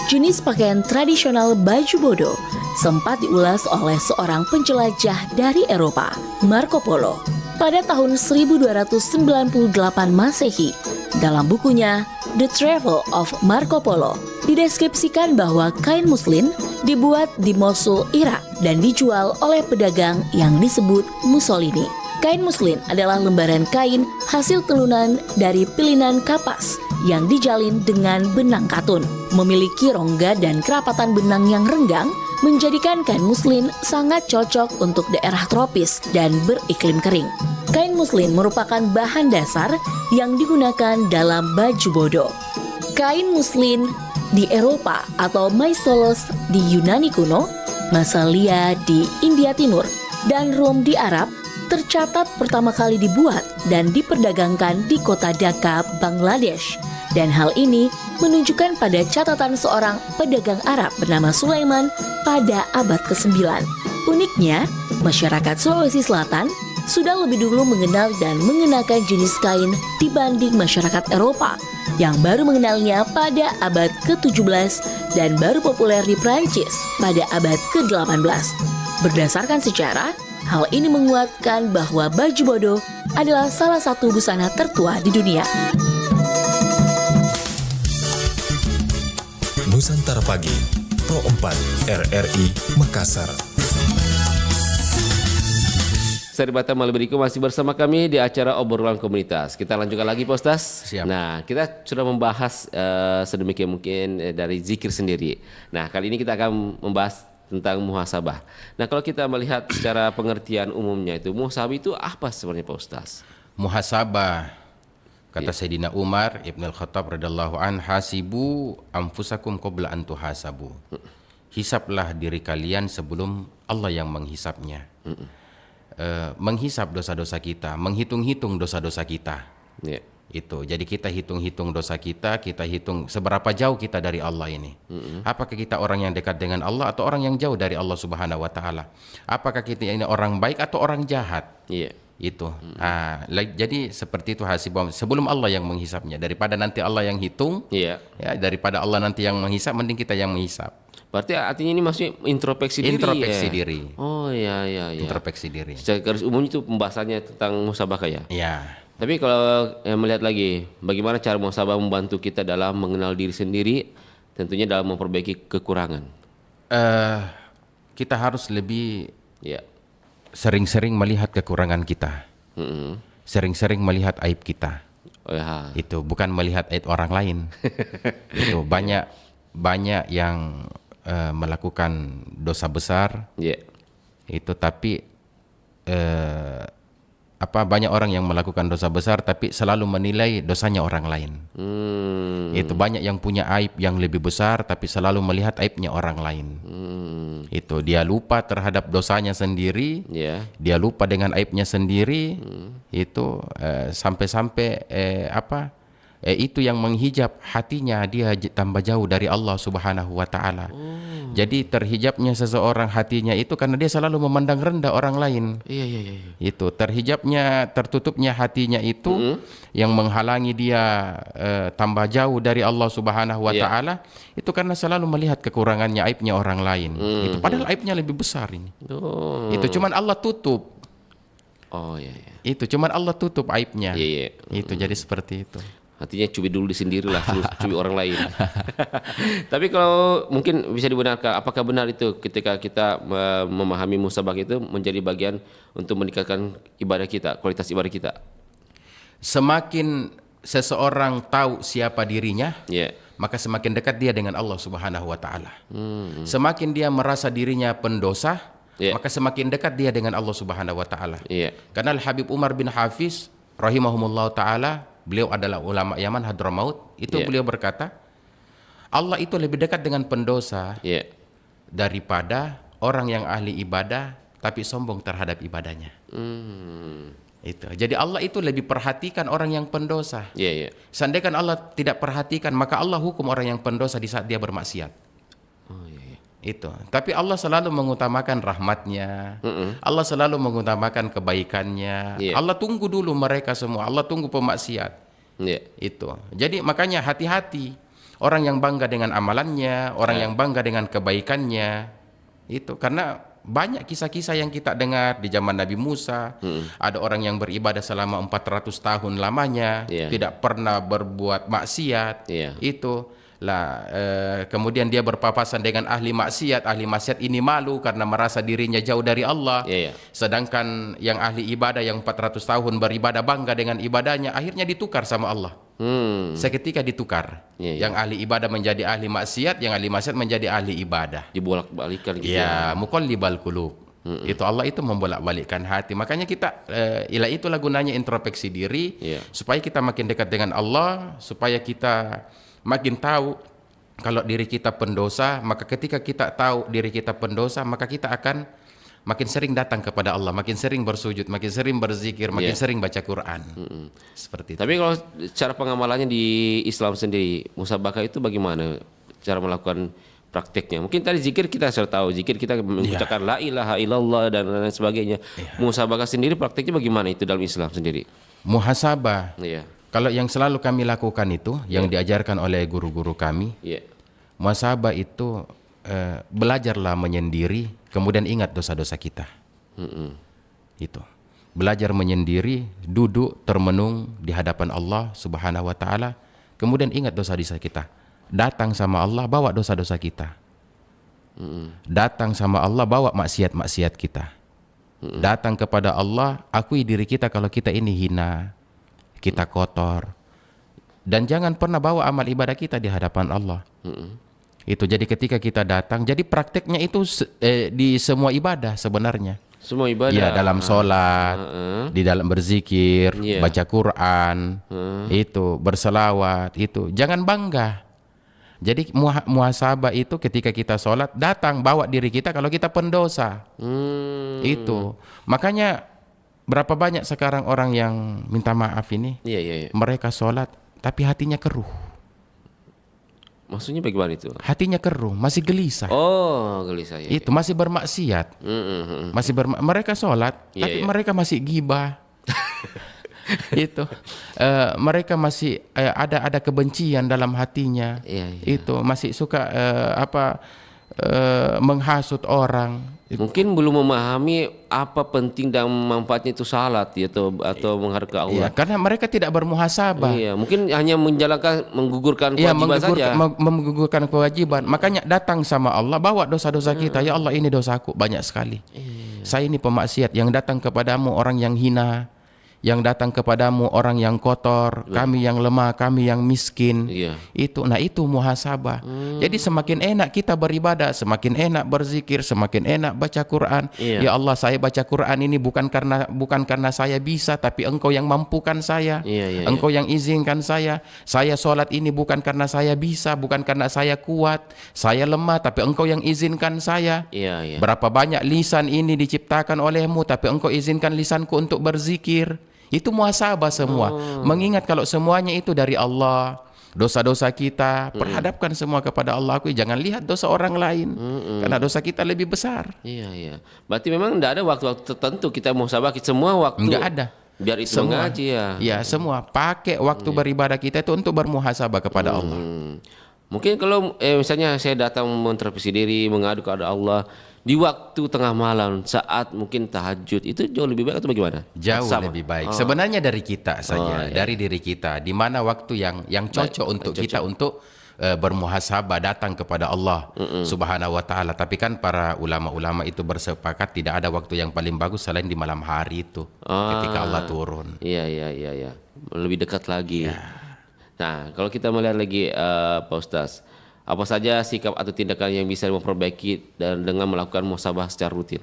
Speaker 5: Jenis pakaian tradisional baju bodo sempat diulas oleh seorang penjelajah dari Eropa, Marco Polo, pada tahun 1298 Masehi. Dalam bukunya The Travel of Marco Polo, dideskripsikan bahwa kain muslin dibuat di Mosul, Irak dan dijual oleh pedagang yang disebut Mussolini. Kain muslin adalah lembaran kain hasil tenunan dari pilinan kapas yang dijalin dengan benang katun. Memiliki rongga dan kerapatan benang yang renggang, menjadikan kain muslin sangat cocok untuk daerah tropis dan beriklim kering. Kain muslin merupakan bahan dasar yang digunakan dalam baju bodo. Kain muslin di Eropa atau Maisolos di Yunani kuno, Masalia di India Timur, dan Rom di Arab tercatat pertama kali dibuat dan diperdagangkan di kota Dhaka, Bangladesh. Dan hal ini menunjukkan pada catatan seorang pedagang Arab bernama Sulaiman pada abad ke-9. Uniknya, masyarakat Sulawesi Selatan sudah lebih dulu mengenal dan mengenakan jenis kain dibanding masyarakat Eropa yang baru mengenalnya pada abad ke-17 dan baru populer di Prancis pada abad ke-18. Berdasarkan sejarah, hal ini menguatkan bahwa baju bodo adalah salah satu busana tertua di dunia.
Speaker 6: Nusantara Pagi, Pro 4 RRI Makassar.
Speaker 3: Seri Batam Malberiku masih bersama kami di acara obrolan komunitas. Kita lanjutkan lagi, Pak Ustaz.
Speaker 4: Siap.
Speaker 3: Nah, kita sudah membahas sedemikian mungkin dari zikir sendiri. Nah, kali ini kita akan membahas tentang muhasabah. Nah, kalau kita melihat secara pengertian umumnya itu, muhasabah itu apa sebenarnya, Pak Ustaz?
Speaker 4: Muhasabah, kata Sayyidina Umar Ibn Al-Khattab radhiyallahu an, hasibu anfusakum qabla an tuhasabu. Hisablah diri kalian sebelum Allah yang menghisapnya. Menghisap dosa-dosa kita, menghitung-hitung dosa-dosa kita.
Speaker 3: Ya.
Speaker 4: Itu. Jadi kita hitung-hitung dosa kita hitung seberapa jauh kita dari Allah ini. Apakah kita orang yang dekat dengan Allah atau orang yang jauh dari Allah Subhanahu wa taala? Apakah kita ini orang baik atau orang jahat?
Speaker 3: Iya.
Speaker 4: Itu. Jadi seperti itu hasibah sebelum Allah yang menghisapnya, daripada nanti Allah yang hitung.
Speaker 3: Iya.
Speaker 4: Ya, daripada Allah nanti yang menghisap, mending kita yang menghisap.
Speaker 3: Berarti artinya ini maksudnya introspeksi diri.
Speaker 4: Introspeksi
Speaker 3: ya?
Speaker 4: diri.
Speaker 3: Oh iya.
Speaker 4: Introspeksi diri.
Speaker 3: Secara garis umum itu pembahasannya tentang muhasabah ya.
Speaker 4: Ya.
Speaker 3: Tapi kalau melihat lagi, bagaimana cara muhasabah membantu kita dalam mengenal diri sendiri, tentunya dalam memperbaiki kekurangan.
Speaker 4: Kita harus lebih
Speaker 3: Ya.
Speaker 4: sering-sering melihat kekurangan kita. Sering-sering melihat aib kita.
Speaker 3: Oh ya.
Speaker 4: Itu bukan melihat aib orang lain. Itu banyak yang melakukan dosa besar.
Speaker 3: Ya.
Speaker 4: Itu tapi banyak orang yang melakukan dosa besar tapi selalu menilai dosanya orang lain. Itu banyak yang punya aib yang lebih besar tapi selalu melihat aibnya orang lain. Itu dia lupa terhadap dosanya sendiri.
Speaker 3: Ya.
Speaker 4: Dia lupa dengan aibnya sendiri. Itu sampai-sampai itu yang menghijab hatinya, dia tambah jauh dari Allah Subhanahu wa taala. Jadi terhijabnya seseorang hatinya itu karena dia selalu memandang rendah orang lain.
Speaker 3: Iya.
Speaker 4: Itu terhijabnya, tertutupnya hatinya itu yang menghalangi dia tambah jauh dari Allah Subhanahu wa taala, itu karena selalu melihat kekurangannya, aibnya orang lain. Itu padahal aibnya lebih besar ini. Itu cuman Allah tutup.
Speaker 3: Oh iya.
Speaker 4: Itu cuman Allah tutup aibnya.
Speaker 3: Iya.
Speaker 4: Itu jadi seperti itu.
Speaker 3: Artinya cubit dulu di sendiri lah, cubit orang lain. Tapi kalau mungkin bisa dibenarkan, apakah benar itu ketika kita memahami muhasabah itu menjadi bagian untuk meningkatkan ibadah kita, kualitas ibadah kita?
Speaker 4: Semakin seseorang tahu siapa dirinya, maka semakin dekat dia dengan Allah Subhanahu wa taala. Semakin dia merasa dirinya pendosa, maka semakin dekat dia dengan Allah Subhanahu wa taala. Karena Al-Habib Umar bin Hafiz rahimahumullah taala, beliau adalah ulama Yaman Hadramaut, itu beliau berkata, Allah itu lebih dekat dengan pendosa daripada orang yang ahli ibadah tapi sombong terhadap ibadahnya. Itu. Jadi Allah itu lebih perhatikan orang yang pendosa.
Speaker 3: Iya, iya.
Speaker 4: Seandainya Allah tidak perhatikan, maka Allah hukum orang yang pendosa di saat dia bermaksiat.
Speaker 3: Oh, iya, iya.
Speaker 4: Itu. Tapi Allah selalu mengutamakan rahmatnya. Allah selalu mengutamakan kebaikannya.
Speaker 3: Iya.
Speaker 4: Allah tunggu dulu mereka semua. Allah tunggu pemaksiat.
Speaker 3: Iya.
Speaker 4: Itu. Jadi makanya hati-hati. Orang yang bangga dengan amalannya, orang yang bangga dengan kebaikannya. Itu karena banyak kisah-kisah yang kita dengar di zaman Nabi Musa. Ada orang yang beribadah selama 400 tahun lamanya,
Speaker 3: Iya.
Speaker 4: tidak pernah berbuat maksiat.
Speaker 3: Iya.
Speaker 4: Itu lah, kemudian dia berpapasan dengan ahli maksiat ini malu karena merasa dirinya jauh dari Allah.
Speaker 3: Iya, iya.
Speaker 4: Sedangkan yang ahli ibadah yang 400 tahun beribadah bangga dengan ibadahnya, akhirnya ditukar sama Allah. Seketika ditukar.
Speaker 3: Iya, iya.
Speaker 4: Yang ahli ibadah menjadi ahli maksiat, yang ahli maksiat menjadi ahli ibadah.
Speaker 3: Dibolak-balikan gitu.
Speaker 4: Ya, muqallibal qulub. Itu Allah itu membolak-balikkan hati. Makanya kita itulah gunanya introspeksi diri,
Speaker 3: Iya.
Speaker 4: supaya kita makin dekat dengan Allah, supaya kita makin tahu kalau diri kita pendosa. Maka ketika kita tahu diri kita pendosa, maka kita akan makin sering datang kepada Allah, makin sering bersujud, makin sering berzikir, makin
Speaker 3: Iya.
Speaker 4: sering baca Quran. Seperti itu.
Speaker 3: Tapi kalau cara pengamalannya di Islam sendiri, musabakah itu bagaimana cara melakukan prakteknya? Mungkin tadi zikir kita sudah tahu, zikir kita mengucapkan la ilaha illallah dan lain sebagainya. Musabakah sendiri prakteknya bagaimana itu dalam Islam sendiri?
Speaker 4: Muhasabah.
Speaker 3: Iya.
Speaker 4: Kalau yang selalu kami lakukan itu, yang diajarkan oleh guru-guru kami,
Speaker 3: Iya.
Speaker 4: muhasabah itu belajarlah menyendiri, kemudian ingat dosa-dosa kita. Itu. Belajar menyendiri, duduk termenung di hadapan Allah Subhanahu wa taala, kemudian ingat dosa-dosa kita. Datang sama Allah, bawa dosa-dosa kita. Datang sama Allah, bawa maksiat-maksiat kita. Datang kepada Allah, akui diri kita kalau kita ini hina, kita kotor. Dan jangan pernah bawa amal ibadah kita di hadapan Allah. Itu jadi ketika kita datang, jadi prakteknya itu di semua ibadah sebenarnya.
Speaker 3: Semua ibadah.
Speaker 4: Ya, dalam sholat, di dalam berzikir,
Speaker 3: Iya.
Speaker 4: baca Quran, itu berselawat, itu jangan bangga. Jadi muhasabah itu ketika kita sholat, datang bawa diri kita kalau kita pendosa. Itu makanya berapa banyak sekarang orang yang minta maaf ini,
Speaker 3: Iya, iya, iya.
Speaker 4: mereka sholat tapi hatinya keruh.
Speaker 3: Maksudnya bagaimana itu?
Speaker 4: Hatinya keruh, masih gelisah.
Speaker 3: Oh, gelisah ya.
Speaker 4: Itu masih bermaksiat. Masih mereka sholat,
Speaker 3: Iya,
Speaker 4: tapi
Speaker 3: iya.
Speaker 4: mereka masih gibah. Itu mereka masih ada kebencian dalam hatinya.
Speaker 3: Iya, iya.
Speaker 4: Itu masih suka menghasut orang.
Speaker 3: Mungkin belum memahami apa penting dan manfaatnya itu salat ya, atau menghargai Allah.
Speaker 4: Iya, karena mereka tidak bermuhasabah.
Speaker 3: Iya, mungkin hanya menggugurkan
Speaker 4: Iya,
Speaker 3: kewajiban saja.
Speaker 4: menggugurkan kewajiban. Makanya datang sama Allah, bawa dosa-dosa kita. Ya Allah, ini dosaku banyak sekali. Saya ini pemaksiat. Yang datang kepadamu orang yang hina, yang datang kepadamu orang yang kotor, kami yang lemah, kami yang miskin.
Speaker 3: Iya.
Speaker 4: Itu muhasabah. Jadi semakin enak kita beribadah, semakin enak berzikir, semakin enak baca Quran.
Speaker 3: Iya.
Speaker 4: Ya Allah, saya baca Quran ini bukan karena saya bisa, tapi Engkau yang mampukan saya.
Speaker 3: Iya, iya,
Speaker 4: Engkau yang izinkan saya. Saya sholat ini bukan karena saya bisa, bukan karena saya kuat, saya lemah, tapi Engkau yang izinkan saya.
Speaker 3: Iya, iya.
Speaker 4: Berapa banyak lisan ini diciptakan olehmu, tapi Engkau izinkan lisanku untuk berzikir. Itu muhasabah semua. Mengingat kalau semuanya itu dari Allah, dosa-dosa kita, perhadapkan semua kepada Allah. Aku jangan lihat dosa orang lain, karena dosa kita lebih besar.
Speaker 3: Iya, iya. Berarti memang tidak ada waktu-waktu tertentu kita muhasabah, semua waktu.
Speaker 4: Enggak ada.
Speaker 3: Biar itu
Speaker 4: Semua.
Speaker 3: mengaji ya.
Speaker 4: Ya, semua pakai waktu beribadah kita itu untuk bermuhasabah kepada Allah.
Speaker 3: Mungkin kalau misalnya saya datang mengintrospeksi diri, mengadu kepada Allah di waktu tengah malam saat mungkin tahajud, itu jauh lebih baik atau bagaimana?
Speaker 4: Jauh
Speaker 3: Sama?
Speaker 4: lebih baik. Sebenarnya dari kita saja,
Speaker 3: iya.
Speaker 4: dari diri kita. Di mana waktu yang cocok untuk kita untuk bermuhasabah, datang kepada Allah Subhanahu wa taala. Tapi kan para ulama-ulama itu bersepakat tidak ada waktu yang paling bagus selain di malam hari itu, ketika Allah turun.
Speaker 3: Iya, iya, iya, iya. Lebih dekat lagi. Nah, kalau kita melihat lagi Pak Ustaz, apa saja sikap atau tindakan yang bisa memperbaiki dan dengan melakukan muhasabah secara rutin?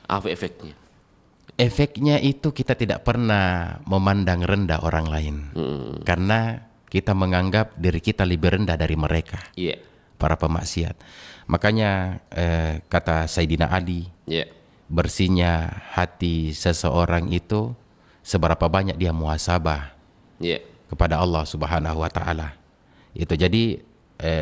Speaker 3: Apa efeknya?
Speaker 4: Efeknya itu kita tidak pernah memandang rendah orang lain. Karena kita menganggap diri kita lebih rendah dari mereka,
Speaker 3: Iya.
Speaker 4: para pemaksiat. Makanya kata Sayyidina Ali,
Speaker 3: Iya.
Speaker 4: bersihnya hati seseorang itu seberapa banyak dia muhasabah
Speaker 3: Iya.
Speaker 4: kepada Allah Subhanahu wa taala. Itu jadi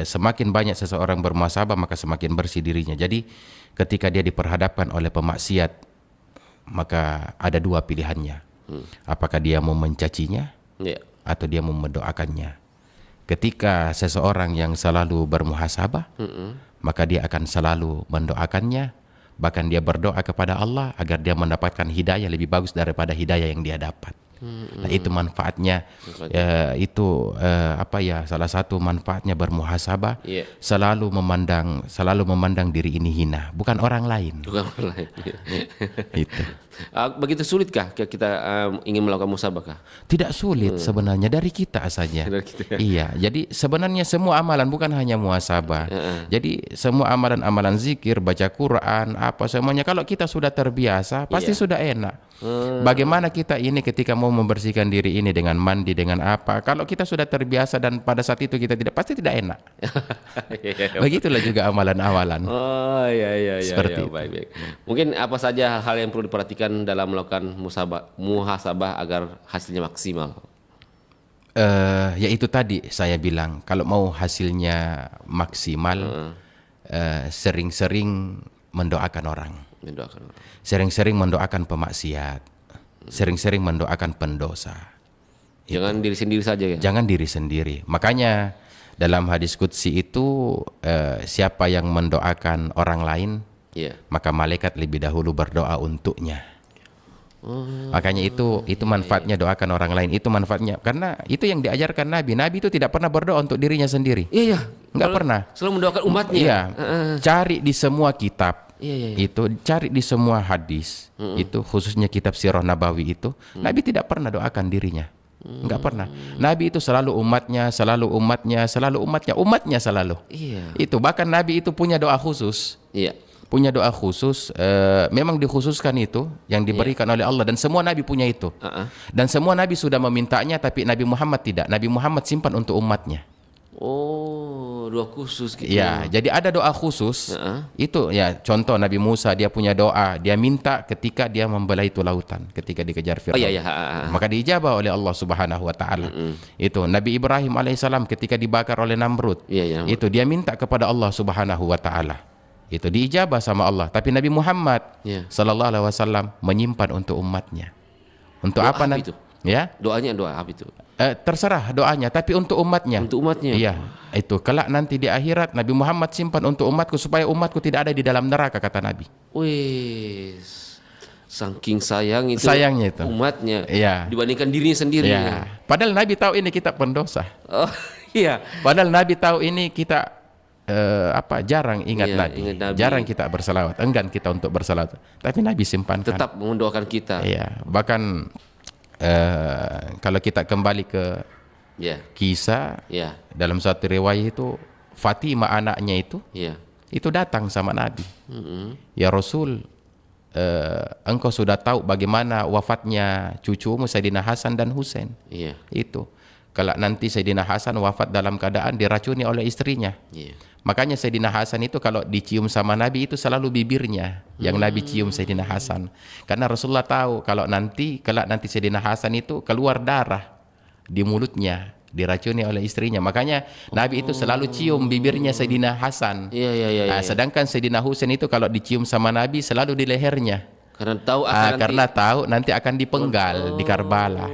Speaker 4: semakin banyak seseorang bermuhasabah maka semakin bersih dirinya. Jadi ketika dia diperhadapkan oleh pemaksiat maka ada dua pilihannya. Apakah dia mau mencacinya
Speaker 3: Iya.
Speaker 4: atau dia mau mendoakannya. Ketika seseorang yang selalu bermuhasabah, maka dia akan selalu mendoakannya, bahkan dia berdoa kepada Allah agar dia mendapatkan hidayah lebih bagus daripada hidayah yang dia dapat. Nah, itu manfaatnya. Salah satu manfaatnya bermuhasabah,
Speaker 3: Iya.
Speaker 4: selalu memandang diri ini hina, bukan orang lain.
Speaker 3: Bukan orang lain.
Speaker 4: Itu
Speaker 3: Begitu sulitkah kita ingin melakukan muhasabah?
Speaker 4: tidak sulit sebenarnya, dari kita saja.
Speaker 3: Dari kita.
Speaker 4: Iya, jadi sebenarnya semua amalan bukan hanya muhasabah. Jadi semua amalan-amalan zikir, baca Quran, apa semuanya kalau kita sudah terbiasa pasti sudah enak. Bagaimana kita ini ketika mau membersihkan diri ini dengan mandi dengan apa? Kalau kita sudah terbiasa dan pada saat itu kita tidak, pasti tidak enak. Begitulah juga amalan-amalan.
Speaker 3: Oh iya.
Speaker 4: Seperti itu.
Speaker 3: Baik. Mungkin apa saja hal yang perlu diperhatikan dalam melakukan muhasabah agar hasilnya maksimal?
Speaker 4: Ya itu tadi saya bilang, kalau mau hasilnya maksimal, sering-sering mendoakan orang. Sering-sering mendoakan pemaksiat, sering-sering mendoakan pendosa.
Speaker 3: Jangan diri sendiri saja ya.
Speaker 4: Jangan diri sendiri. Makanya dalam hadis qudsi itu siapa yang mendoakan orang lain,
Speaker 3: Iya.
Speaker 4: maka malaikat lebih dahulu berdoa untuknya. Makanya itu manfaatnya doakan orang lain, itu manfaatnya karena itu yang diajarkan Nabi. Nabi itu tidak pernah berdoa untuk dirinya sendiri.
Speaker 3: Iya.
Speaker 4: Enggak pernah.
Speaker 3: Selalu mendoakan umatnya.
Speaker 4: Iya. Cari di semua kitab.
Speaker 3: Iya.
Speaker 4: Itu cari di semua hadis. Itu khususnya kitab Sirah Nabawi itu, Nabi tidak pernah doakan dirinya. Enggak pernah. Nabi itu selalu umatnya selalu.
Speaker 3: Iya.
Speaker 4: Itu bahkan Nabi itu punya doa khusus.
Speaker 3: Iya.
Speaker 4: Punya doa khusus, memang dikhususkan itu yang diberikan oleh Allah dan semua Nabi punya itu. Dan semua Nabi sudah memintanya, tapi Nabi Muhammad tidak. Nabi Muhammad simpan untuk umatnya.
Speaker 3: Oh, doa khusus gitu.
Speaker 4: Ya, jadi ada doa khusus. Itu ya contoh Nabi Musa, dia punya doa, dia minta ketika dia membelah itu lautan, ketika dikejar Firaun.
Speaker 3: Oh iya.
Speaker 4: Maka diijabah oleh Allah Subhanahu wa taala. Itu Nabi Ibrahim alaihissalam ketika dibakar oleh Namrud.
Speaker 3: Iya.
Speaker 4: Itu dia minta kepada Allah Subhanahu wa taala. Itu diijabah sama Allah. Tapi Nabi Muhammad sallallahu alaihi wasallam menyimpan untuk umatnya. Untuk
Speaker 3: Doa
Speaker 4: apa nanti?
Speaker 3: itu?
Speaker 4: Ya?
Speaker 3: Doanya doa apa itu?
Speaker 4: Terserah doanya, tapi untuk umatnya.
Speaker 3: Untuk umatnya.
Speaker 4: Iya, itu kelak nanti di akhirat Nabi Muhammad simpan untuk umatku supaya umatku tidak ada di dalam neraka, kata Nabi.
Speaker 3: Wih, saking sayangnya itu umatnya.
Speaker 4: Iya.
Speaker 3: Dibandingkan dirinya sendiri.
Speaker 4: Iya. Padahal Nabi tahu ini kita pendosa.
Speaker 3: Oh iya.
Speaker 4: Padahal Nabi tahu ini kita jarang ingat Nabi.
Speaker 3: Ingat Nabi.
Speaker 4: Jarang kita berselawat, enggan kita untuk berselawat. Tapi Nabi simpankan.
Speaker 3: Tetap mendoakan kita.
Speaker 4: Iya, bahkan kalau kita kembali ke kisah dalam satu riwayat itu Fatimah anaknya itu datang sama Nabi. Ya Rasul, engkau sudah tahu bagaimana wafatnya cucumu Sayyidina Hasan dan Husain. Itu kalau nanti Sayyidina Hasan wafat dalam keadaan diracuni oleh istrinya. Makanya Sayyidina Hasan itu kalau dicium sama Nabi itu selalu bibirnya yang Nabi cium Sayyidina Hasan. Karena Rasulullah tahu kalau nanti Sayyidina Hasan itu keluar darah di mulutnya, diracuni oleh istrinya. Makanya Nabi itu selalu cium bibirnya Sayyidina Hasan. Sedangkan Sayyidina Husain itu kalau dicium sama Nabi selalu di lehernya. Karena tahu nanti akan dipenggal di Karbala.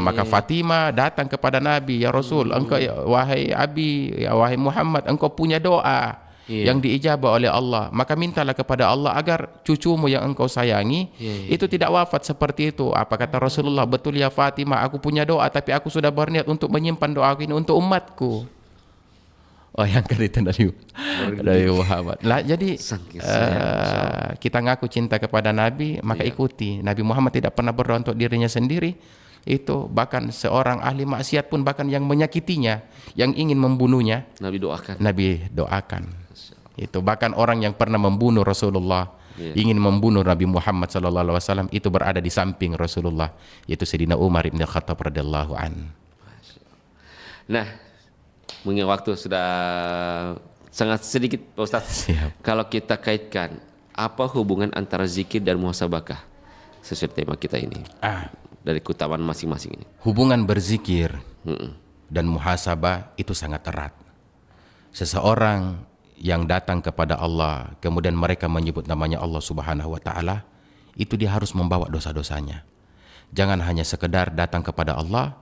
Speaker 4: Maka Fatimah datang kepada Nabi, ya Rasul, engkau wahai Abi, ya wahai Muhammad, engkau punya doa yang diijabah oleh Allah, maka mintalah kepada Allah agar cucumu yang engkau sayangi itu tidak wafat seperti itu. Apa kata Rasulullah? Betul ya Fatimah, aku punya doa, tapi aku sudah berniat untuk menyimpan doa ini untuk umatku. Oh, yang itu dari Muhammad. Lah jadi kita ngaku cinta kepada Nabi, maka ikuti. Nabi Muhammad tidak pernah berdoa untuk dirinya sendiri. Itu bahkan seorang ahli maksiat pun, bahkan yang menyakitinya, yang ingin membunuhnya, Nabi doakan. Itu bahkan orang yang pernah membunuh Rasulullah, ingin membunuh Nabi Muhammad sallallahu alaihi wasallam, itu berada di samping Rasulullah, yaitu Sayyidina Umar bin Khattab radhiyallahu an.
Speaker 3: Nah, mungkin waktu sudah sangat sedikit Pak Ustaz. Kalau kita kaitkan, apa hubungan antara zikir dan muhasabah? sesuai tema kita ini. Dari keutamaan masing-masing ini.
Speaker 4: Hubungan berzikir dan muhasabah itu sangat erat. Seseorang yang datang kepada Allah, kemudian mereka menyebut namanya Allah Subhanahu wa Ta'ala, itu dia harus membawa dosa-dosanya. Jangan hanya sekedar datang kepada Allah,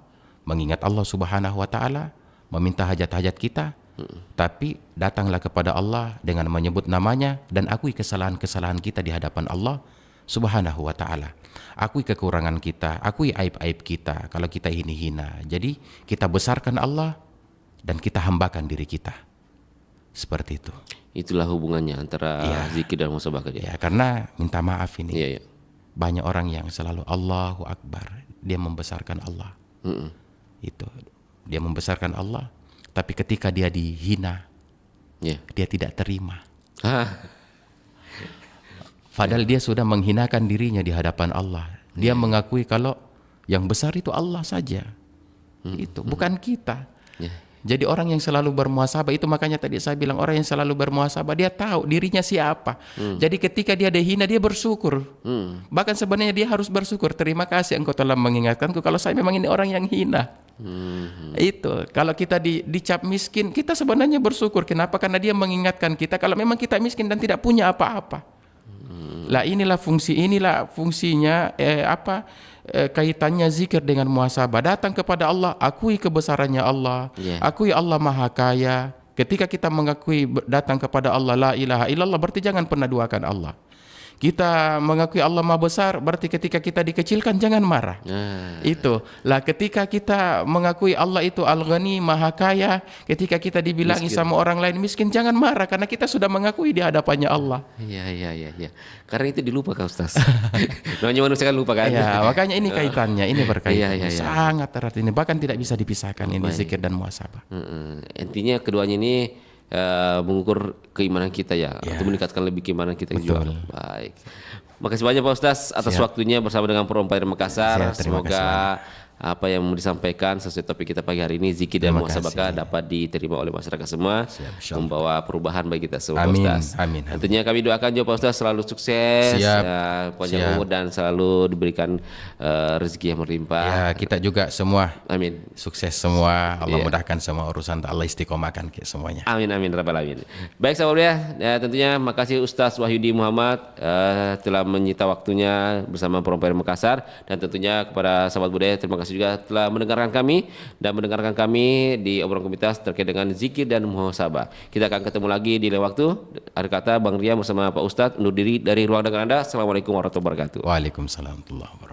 Speaker 4: mengingat Allah Subhanahu wa Ta'ala, meminta hajat-hajat kita, tapi datanglah kepada Allah dengan menyebut namanya dan akui kesalahan-kesalahan kita di hadapan Allah Subhanahu wa Ta'ala. Akui kekurangan kita, akui aib-aib kita kalau kita ini hina. Jadi kita besarkan Allah dan kita hambakan diri kita. Seperti itu.
Speaker 3: Itulah hubungannya antara zikir dan muhasabah dia.
Speaker 4: Ya, karena minta maaf ini.
Speaker 3: Iya.
Speaker 4: Banyak orang yang selalu Allahu Akbar, dia membesarkan Allah. Itu. Dia membesarkan Allah, tapi ketika dia dihina, dia tidak terima. Padahal dia sudah menghinakan dirinya di hadapan Allah. Dia mengakui kalau yang besar itu Allah saja. Itu bukan kita. Jadi orang yang selalu bermuhasabah itu, makanya tadi saya bilang orang yang selalu bermuhasabah dia tahu dirinya siapa. Jadi ketika dia dihina dia bersyukur. Bahkan sebenarnya dia harus bersyukur. Terima kasih engkau telah mengingatkanku kalau saya memang ini orang yang hina. Itu kalau kita dicap miskin, kita sebenarnya bersyukur. Kenapa? Karena dia mengingatkan kita kalau memang kita miskin dan tidak punya apa-apa. Lah inilah fungsinya kaitannya zikir dengan muhasabah. Datang kepada Allah, akui kebesarannya Allah, akui Allah Maha Kaya. Ketika kita mengakui datang kepada Allah la ilaha illallah, berarti jangan pernah duakan Allah. Kita mengakui Allah Maha Besar, berarti ketika kita dikecilkan jangan marah. Itu. Lah ketika kita mengakui Allah itu Al-Ghani, Maha Kaya, ketika kita dibilangi sama orang lain miskin, jangan marah karena kita sudah mengakui di hadapannya Allah.
Speaker 3: Iya. Karena itu dilupakan Ustaz. Namanya manusia kan lupa kan.
Speaker 4: Ya, makanya ini kaitannya, ini berkaitan. Sangat erat ini, bahkan tidak bisa dipisahkan ini zikir dan muhasabah.
Speaker 3: Intinya keduanya ini mengukur keimanan kita atau meningkatkan lebih keimanan kita juga. Baik. Makasih banyak Pak Ustaz atas waktunya bersama dengan Forum Empire Makassar. Semoga apa yang mau disampaikan sesuai topik kita pagi hari ini, zikir dan muhasabah, dapat diterima oleh masyarakat semua, membawa perubahan bagi kita semua.
Speaker 4: Amin.
Speaker 3: Ustaz.
Speaker 4: Amin.
Speaker 3: Tentunya kami doakan juga Pak Ustaz selalu sukses, panjang umur dan selalu diberikan rezeki yang melimpah.
Speaker 4: Ya, kita juga semua.
Speaker 3: Amin.
Speaker 4: Sukses semua. Allah mudahkan semua urusan, Allah istiqomahkan semuanya.
Speaker 3: Amin rabbal alamin. Baik sahabat ya, tentunya makasih Ustaz Wahyudi Muhammad telah menyita waktunya bersama Forum Empire Makassar, dan tentunya kepada sahabat budaya terima kasih juga telah mendengarkan kami di obrolan komunitas terkait dengan zikir dan muhasabah. Kita akan ketemu lagi di lain waktu. Akhir kata Bang Ria bersama Pak Ustadz undur diri dari ruang dengar Anda. Assalamualaikum warahmatullahi wabarakatuh.
Speaker 4: Waalaikumsalam warahmatullahi wabarakatuh.